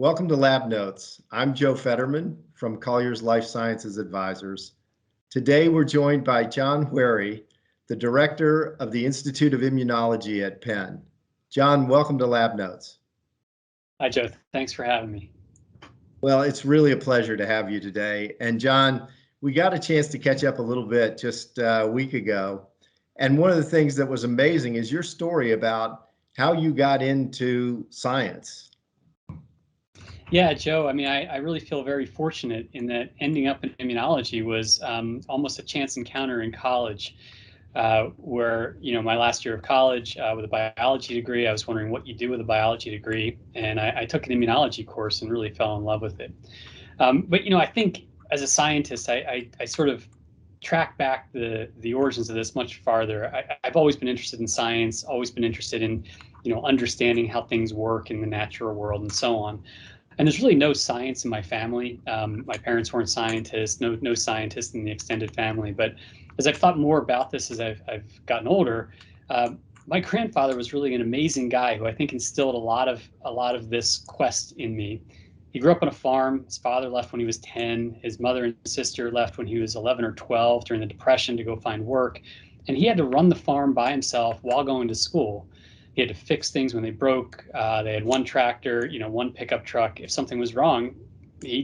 Welcome to Lab Notes. I'm Joe Fetterman from Colliers Life Sciences Advisors. Today we're joined by John Wherry, the Director of the Institute of Immunology at Penn. John, welcome to Lab Notes. Hi, Joe. Thanks for having me. Well, it's really a pleasure to have you today. And John, we got a chance to catch up a little bit just a week ago. And one of the things that was amazing is your story about how you got into science. Yeah, Joe, I mean, I really feel very fortunate in that ending up in immunology was almost a chance encounter in college, where, my last year of college with a biology degree, I was wondering what you do with a biology degree. And I took an immunology course and really fell in love with it. But, I think as a scientist, I sort of track back the origins of this much farther. I've always been interested in science, always been interested in, understanding how things work in the natural world and so on. And there's really no science in my family. My parents weren't scientists, no scientists in the extended family. But as I've thought more about this as I've gotten older, my grandfather was really an amazing guy who I think instilled a lot of this quest in me. He grew up on a farm. His father left when he was 10. His mother and sister left when he was 11 or 12 during the Depression to go find work. And he had to run the farm by himself while going to school. He had to fix things when they broke. They had one tractor, one pickup truck. If something was wrong,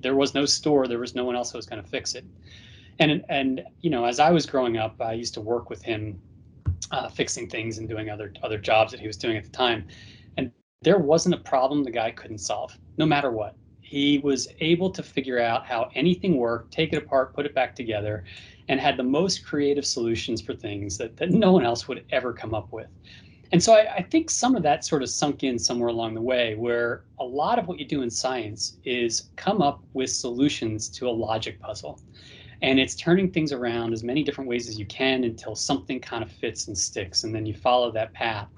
there was no store. There was no one else who was going to fix it. And as I was growing up, I used to work with him, fixing things and doing other jobs that he was doing at the time. And there wasn't a problem the guy couldn't solve, no matter what. He was able to figure out how anything worked, take it apart, put it back together, and had the most creative solutions for things that no one else would ever come up with. And so I think some of that sort of sunk in somewhere along the way, where a lot of what you do in science is come up with solutions to a logic puzzle. And it's turning things around as many different ways as you can until something kind of fits and sticks. And then you follow that path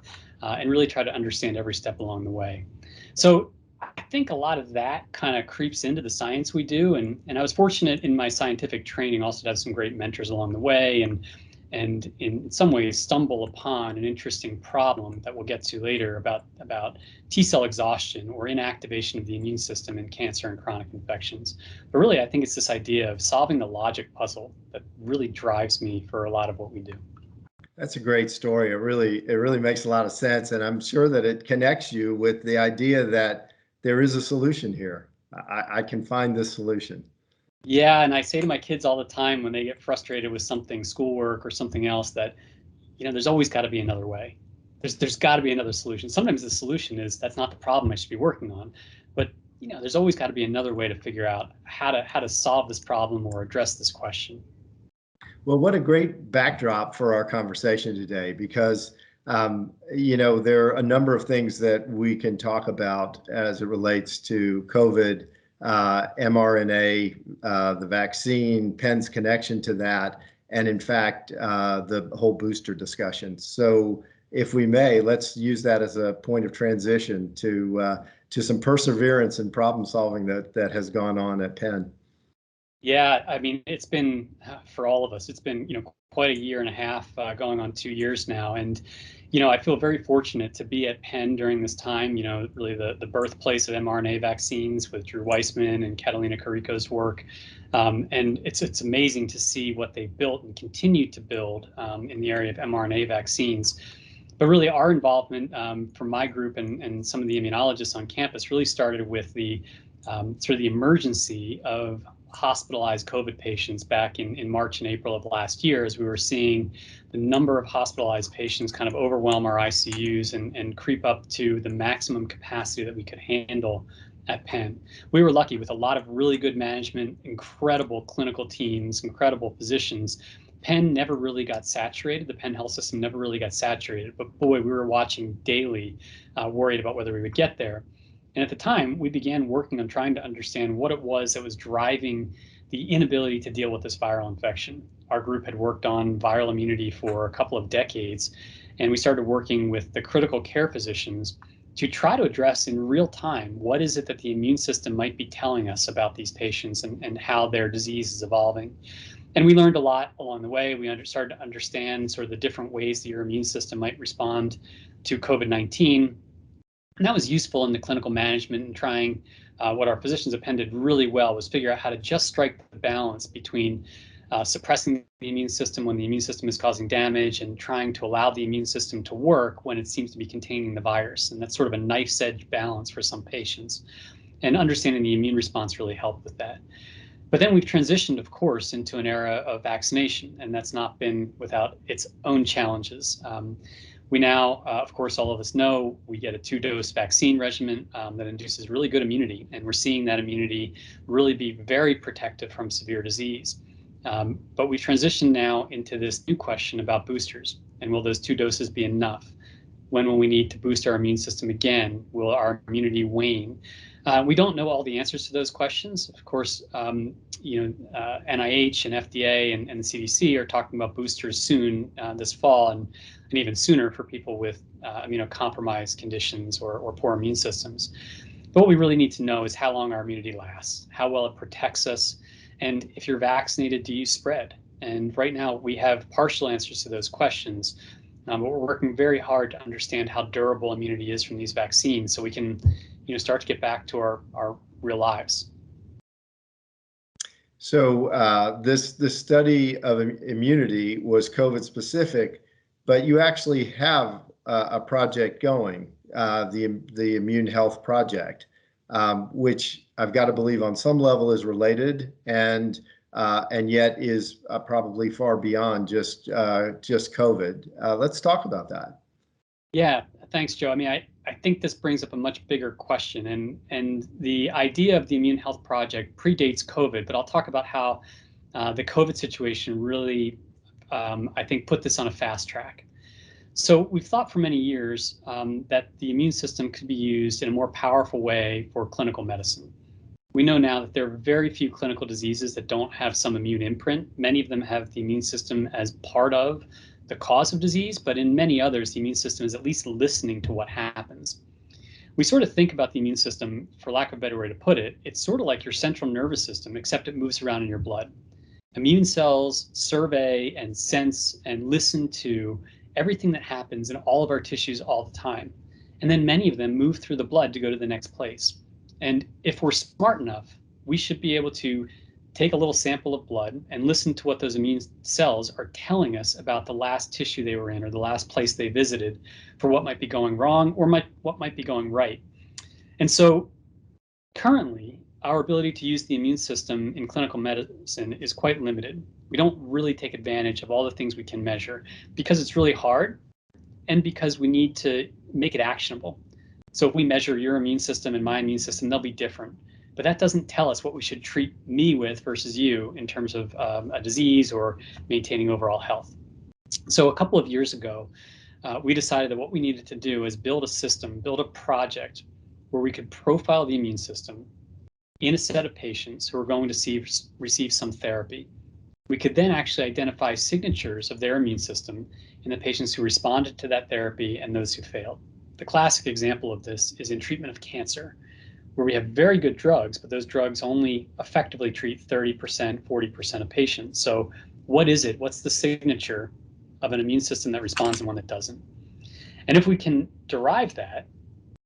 and really try to understand every step along the way. So I think a lot of that kind of creeps into the science we do. And I was fortunate in my scientific training also to have some great mentors along the way, and in some ways stumble upon an interesting problem that we'll get to later about T-cell exhaustion or inactivation of the immune system in cancer and chronic infections. But really, I think it's this idea of solving the logic puzzle that really drives me for a lot of what we do. That's a great story. It really makes a lot of sense. And I'm sure that it connects you with the idea that there is a solution here. I can find this solution. Yeah, and I say to my kids all the time when they get frustrated with something, schoolwork or something else, that there's always got to be another way. There's got to be another solution. Sometimes the solution is that's not the problem I should be working on, but there's always got to be another way to figure out how to solve this problem or address this question. Well, what a great backdrop for our conversation today, because there are a number of things that we can talk about as it relates to COVID, mRNA, the vaccine, Penn's connection to that, and in fact, the whole booster discussion. So if we may, let's use that as a point of transition to some perseverance and problem solving that has gone on at Penn. Yeah, I mean, it's been, for all of us, it's been, quite a year and a half, going on 2 years now. And, I feel very fortunate to be at Penn during this time, really the birthplace of mRNA vaccines with Drew Weissman and Catalina Carrico's work. And it's amazing to see what they've built and continue to build in the area of mRNA vaccines. But really our involvement from my group and some of the immunologists on campus really started with the sort of the emergency of hospitalized COVID patients back in March and April of last year, as we were seeing the number of hospitalized patients kind of overwhelm our ICUs and creep up to the maximum capacity that we could handle at Penn. We were lucky with a lot of really good management, incredible clinical teams, incredible physicians. Penn never really got saturated. The Penn health system never really got saturated, but boy, we were watching daily, worried about whether we would get there. And at the time, we began working on trying to understand what it was that was driving the inability to deal with this viral infection. Our group had worked on viral immunity for a couple of decades, and we started working with the critical care physicians to try to address in real time what is it that the immune system might be telling us about these patients and how their disease is evolving. And we learned a lot along the way. We started to understand sort of the different ways that your immune system might respond to COVID-19. And that was useful in the clinical management and trying what our physicians at Penn did really well was figure out how to just strike the balance between suppressing the immune system when the immune system is causing damage and trying to allow the immune system to work when it seems to be containing the virus. And that's sort of a knife's edge balance for some patients. And understanding the immune response really helped with that. But then we've transitioned, of course, into an era of vaccination, and that's not been without its own challenges. We now, of course, all of us know we get a 2-dose vaccine regimen that induces really good immunity, and we're seeing that immunity really be very protective from severe disease. But we've transitioned now into this new question about boosters, and will those 2 doses be enough? When will we need to boost our immune system again? Will our immunity wane? We don't know all the answers to those questions. Of course, NIH and FDA and the CDC are talking about boosters soon this fall, and even sooner for people with immunocompromised conditions or poor immune systems. But what we really need to know is how long our immunity lasts, how well it protects us, and if you're vaccinated, do you spread? And right now, we have partial answers to those questions. But we're working very hard to understand how durable immunity is from these vaccines so we can start to get back to our real lives. So this study of immunity was COVID specific, but you actually have a project going, the Immune Health Project, which I've got to believe on some level is related and yet is probably far beyond just COVID. Let's talk about that. Yeah, thanks, Joe. I mean, I think this brings up a much bigger question, and the idea of the Immune Health Project predates COVID, but I'll talk about how the COVID situation really, I think, put this on a fast track. So we've thought for many years that the immune system could be used in a more powerful way for clinical medicine. We know now that there are very few clinical diseases that don't have some immune imprint. Many of them have the immune system as part of the cause of disease, but in many others, the immune system is at least listening to what happens. We sort of think about the immune system, for lack of a better way to put it, it's sort of like your central nervous system, except it moves around in your blood. Immune cells survey and sense and listen to everything that happens in all of our tissues all the time. And then many of them move through the blood to go to the next place. And if we're smart enough, we should be able to take a little sample of blood and listen to what those immune cells are telling us about the last tissue they were in or the last place they visited for what might be going wrong or what might be going right. And so currently, our ability to use the immune system in clinical medicine is quite limited. We don't really take advantage of all the things we can measure because it's really hard and because we need to make it actionable. So if we measure your immune system and my immune system, they'll be different. But that doesn't tell us what we should treat me with versus you in terms of a disease or maintaining overall health. So a couple of years ago, we decided that what we needed to do is build a system, build a project where we could profile the immune system in a set of patients who are going to receive some therapy. We could then actually identify signatures of their immune system in the patients who responded to that therapy and those who failed. The classic example of this is in treatment of cancer, where we have very good drugs, but those drugs only effectively treat 30%, 40% of patients. So what is it? What's the signature of an immune system that responds and one that doesn't? And if we can derive that,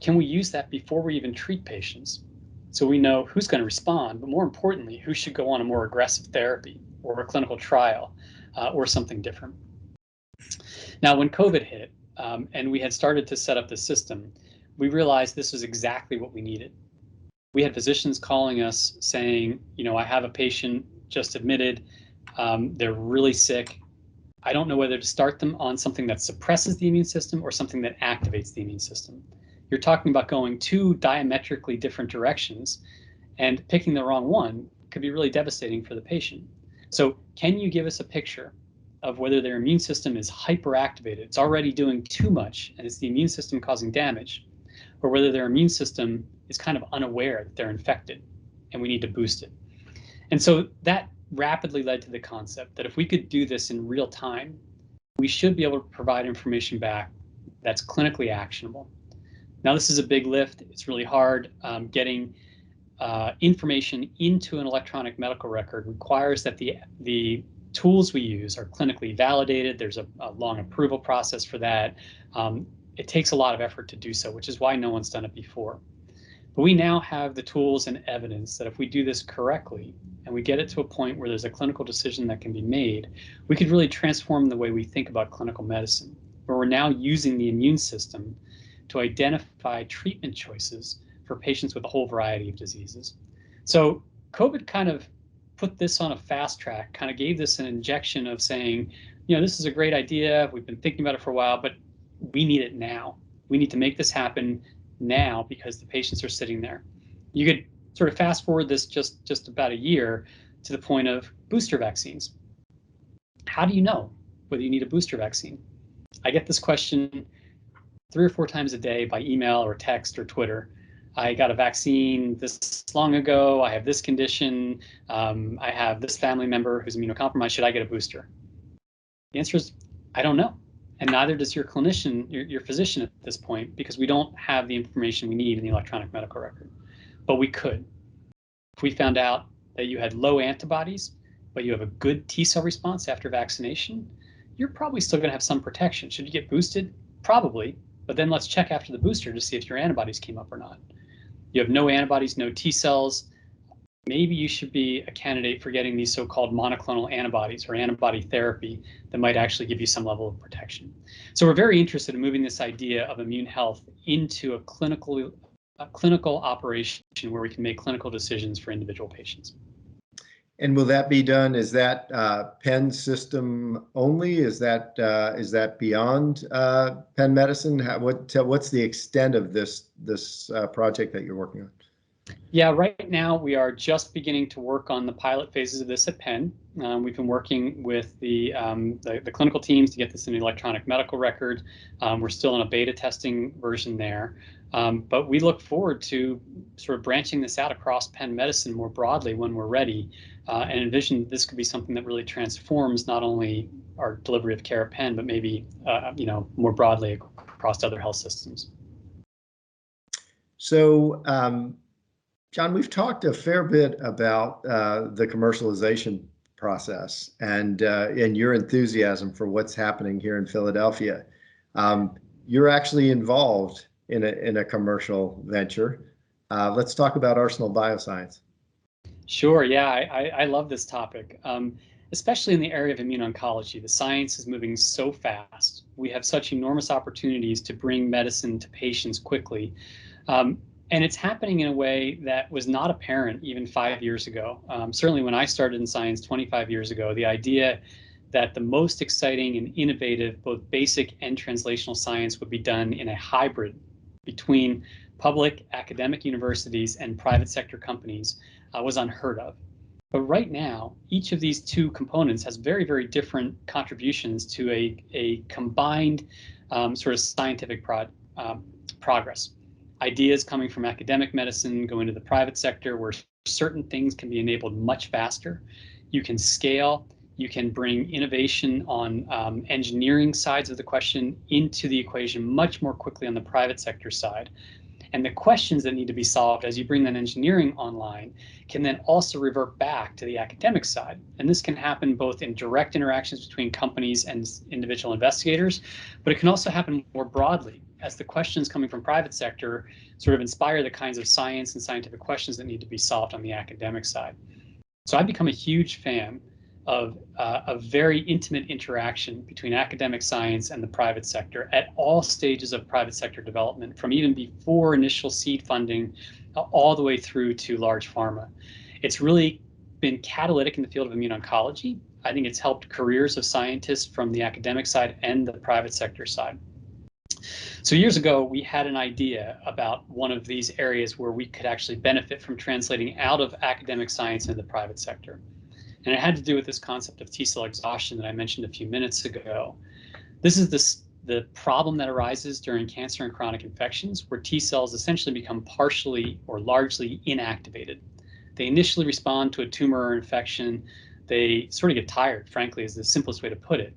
can we use that before we even treat patients? So we know who's going to respond, but more importantly, who should go on a more aggressive therapy or a clinical trial or something different. Now, when COVID hit and we had started to set up the system, we realized this was exactly what we needed. We had physicians calling us saying, I have a patient just admitted, they're really sick. I don't know whether to start them on something that suppresses the immune system or something that activates the immune system. You're talking about going 2 diametrically different directions, and picking the wrong one could be really devastating for the patient. So can you give us a picture of whether their immune system is hyperactivated, it's already doing too much, and it's the immune system causing damage, or whether their immune system is kind of unaware that they're infected and we need to boost it? And so that rapidly led to the concept that if we could do this in real time, we should be able to provide information back that's clinically actionable. Now, this is a big lift. It's really hard. Getting information into an electronic medical record requires that the tools we use are clinically validated. There's a long approval process for that. It takes a lot of effort to do so, which is why no one's done it before. But we now have the tools and evidence that if we do this correctly and we get it to a point where there's a clinical decision that can be made, we could really transform the way we think about clinical medicine, where we're now using the immune system to identify treatment choices for patients with a whole variety of diseases. So COVID kind of put this on a fast track, kind of gave this an injection of saying, this is a great idea. We've been thinking about it for a while, but we need it now. We need to make this happen now because the patients are sitting there. You could sort of fast forward this just about a year to the point of booster vaccines. How do you know whether you need a booster vaccine? I get this question 3 or 4 times a day by email or text or Twitter. I got a vaccine this long ago. I have this condition. I have this family member who's immunocompromised. Should I get a booster? The answer is, I don't know. And neither does your clinician, your physician at this point, because we don't have the information we need in the electronic medical record. But we could. If we found out that you had low antibodies, but you have a good T-cell response after vaccination, you're probably still going to have some protection. Should you get boosted? Probably. But then let's check after the booster to see if your antibodies came up or not. You have no antibodies, no T-cells. Maybe you should be a candidate for getting these so-called monoclonal antibodies or antibody therapy that might actually give you some level of protection. So we're very interested in moving this idea of immune health into a clinical operation where we can make clinical decisions for individual patients. And will that be done? Is that Penn system only? Is that beyond Penn Medicine? What's the extent of this project that you're working on? Yeah, right now we are just beginning to work on the pilot phases of this at Penn. We've been working with the clinical teams to get this in the electronic medical record. We're still in a beta testing version there. But we look forward to sort of branching this out across Penn Medicine more broadly when we're ready, and envision this could be something that really transforms not only our delivery of care at Penn, but maybe more broadly across other health systems. So, John, we've talked a fair bit about the commercialization process and your enthusiasm for what's happening here in Philadelphia. You're actually involved in a commercial venture. Let's talk about Arsenal Bioscience. Sure. Yeah, I love this topic, especially in the area of immuno-oncology. The science is moving so fast. We have such enormous opportunities to bring medicine to patients quickly. And it's happening in a way that was not apparent even 5 years ago. Certainly when I started in science 25 years ago, the idea that the most exciting and innovative, both basic and translational science would be done in a hybrid between public academic universities and private sector companies was unheard of. But right now, each of these two components has very, very different contributions to a combined sort of scientific progress. Ideas coming from academic medicine go into the private sector where certain things can be enabled much faster. You can scale, you can bring innovation on engineering sides of the question into the equation much more quickly on the private sector side. And the questions that need to be solved as you bring that engineering online can then also revert back to the academic side. And this can happen both in direct interactions between companies and individual investigators, but it can also happen more broadly as the questions coming from private sector sort of inspire the kinds of science and scientific questions that need to be solved on the academic side. So I've become a huge fan of a very intimate interaction between academic science and the private sector at all stages of private sector development, from even before initial seed funding all the way through to large pharma. It's really been catalytic in the field of immuno-oncology. I think it's helped careers of scientists from the academic side and the private sector side. So years ago, we had an idea about one of these areas where we could actually benefit from translating out of academic science into the private sector. And it had to do with this concept of T-cell exhaustion that I mentioned a few minutes ago. This is the problem that arises during cancer and chronic infections, where T-cells essentially become partially or largely inactivated. They initially respond to a tumor or infection. They sort of get tired, frankly, is the simplest way to put it.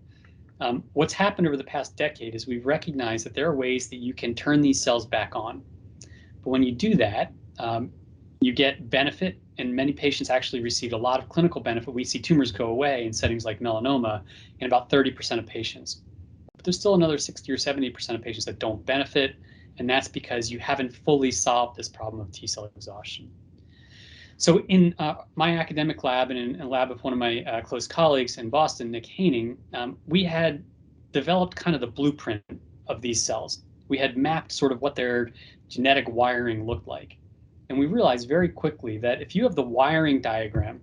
What's happened over the past decade is we've recognized that there are ways that you can turn these cells back on. But when you do that, you get benefit, and many patients actually received a lot of clinical benefit. We see tumors go away in settings like melanoma in about 30% of patients. But there's still another 60 or 70% of patients that don't benefit, And that's because you haven't fully solved this problem of T cell exhaustion. So in my academic lab and in a lab of one of my close colleagues in Boston, Nick Haining, we had developed kind of the blueprint of these cells. We had mapped sort of what their genetic wiring looked like. And we realized very quickly that if you have the wiring diagram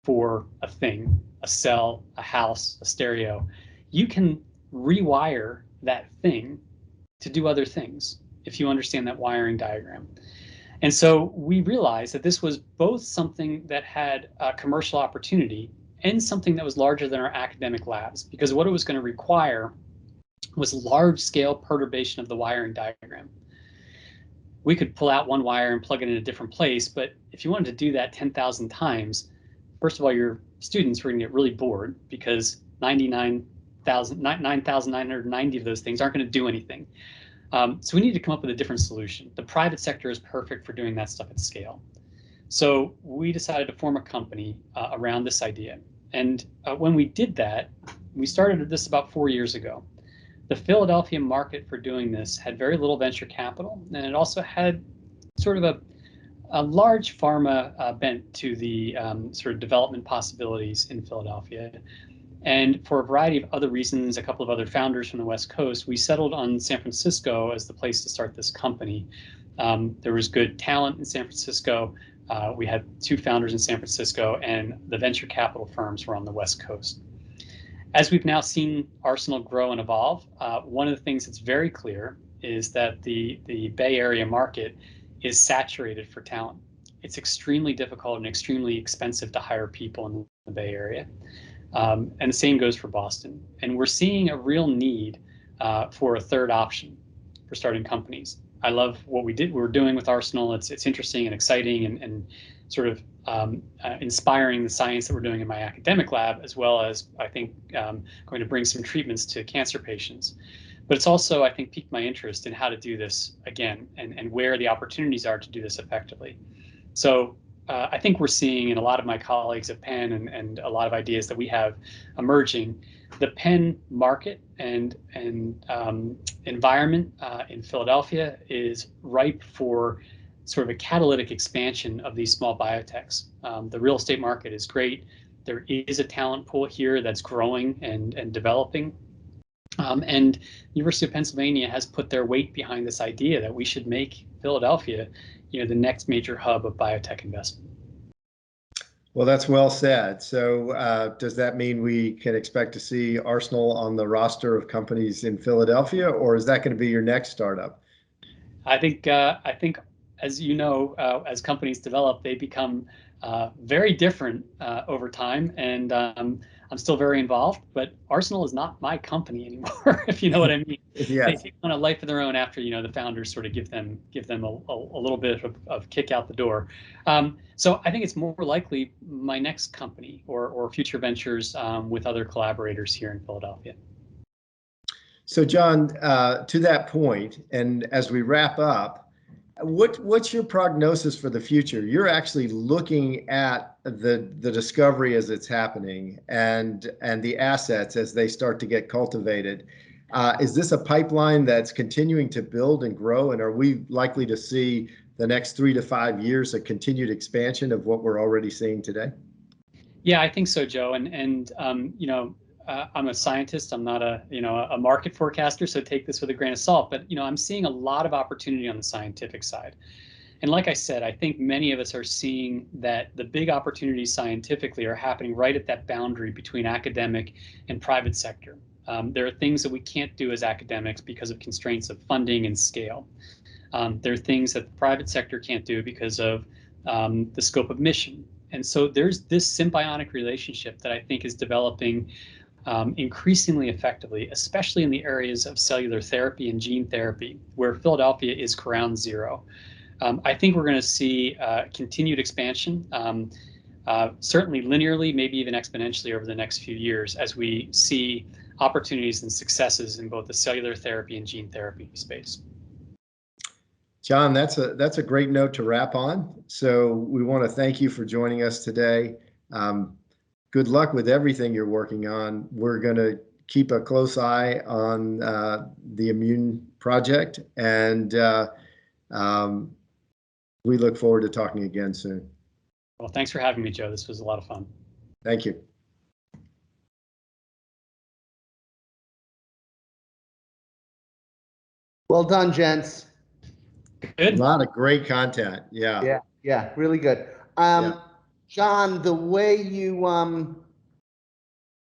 for a thing, a cell, a house, a stereo, you can rewire that thing to do other things if you understand that wiring diagram. And so we realized that this was both something that had a commercial opportunity and something that was larger than our academic labs, because what it was going to require was large scale perturbation of the wiring diagram. We could pull out one wire and plug it in a different place, but if you wanted to do that 10,000 times, first of all, your students were going to get really bored because 9,990 of those things aren't going to do anything. So we need to come up with a different solution. The private sector is perfect for doing that stuff at scale. So we decided to form a company around this idea. And when we did that, we started this about 4 years ago. The Philadelphia market for doing this had very little venture capital, and it also had sort of a large pharma bent to the sort of development possibilities in Philadelphia. And for a variety of other reasons, a couple of other founders from the West Coast, we settled on San Francisco as the place to start this company. There was good talent in San Francisco. We had 2 founders in San Francisco, and the venture capital firms were on the West Coast. As we've now seen Arsenal grow and evolve, one of the things that's very clear is that the Bay Area market is saturated for talent. It's extremely difficult and extremely expensive to hire people in the Bay Area. And the same goes for Boston. And we're seeing a real need for a third option for starting companies. I love what we're doing with Arsenal. It's interesting and exciting and sort of inspiring the science that we're doing in my academic lab, as well as I think going to bring some treatments to cancer patients. But it's also, I think, piqued my interest in how to do this again and where the opportunities are to do this effectively. So I think we're seeing in a lot of my colleagues at Penn and a lot of ideas that we have emerging, the Penn market and environment in Philadelphia is ripe for sort of a catalytic expansion of these small biotechs. The real estate market is great. There is a talent pool here that's growing and developing. And University of Pennsylvania has put their weight behind this idea that we should make Philadelphia, the next major hub of biotech investment. Well, that's well said. So does that mean we can expect to see Arsenal on the roster of companies in Philadelphia, or is that going to be your next startup? I think as you know, as companies develop, they become very different over time, and I'm still very involved. But Arsenal is not my company anymore, if you know what I mean. They Yes. take on a life of their own after the founders sort of give them a little bit of kick out the door. So I think it's more likely my next company or future ventures with other collaborators here in Philadelphia. So John, to that point, and as we wrap up, what's your prognosis for the future? You're actually looking at the discovery as it's happening and the assets as they start to get cultivated. Is this a pipeline that's continuing to build and grow? And are we likely to see the next 3 to 5 years a continued expansion of what we're already seeing today? Yeah, I think so, Joe. And I'm a scientist. I'm not a market forecaster, so take this with a grain of salt. But I'm seeing a lot of opportunity on the scientific side. And like I said, I think many of us are seeing that the big opportunities scientifically are happening right at that boundary between academic and private sector. There are things that we can't do as academics because of constraints of funding and scale. There are things that the private sector can't do because of the scope of mission. And so there's this symbiotic relationship that I think is developing increasingly effectively, especially in the areas of cellular therapy and gene therapy, where Philadelphia is ground zero. I think we're going to see continued expansion, certainly linearly, maybe even exponentially over the next few years as we see opportunities and successes in both the cellular therapy and gene therapy space. John, that's a great note to wrap on. So we want to thank you for joining us today. Good luck with everything you're working on. We're going to keep a close eye on the Immune Project, and um, we look forward to talking again soon. Well, thanks for having me, Joe. This was a lot of fun. Thank you. Well done, gents. A Good. lot of great content. Yeah. Yeah, really good. Yeah. John, the way you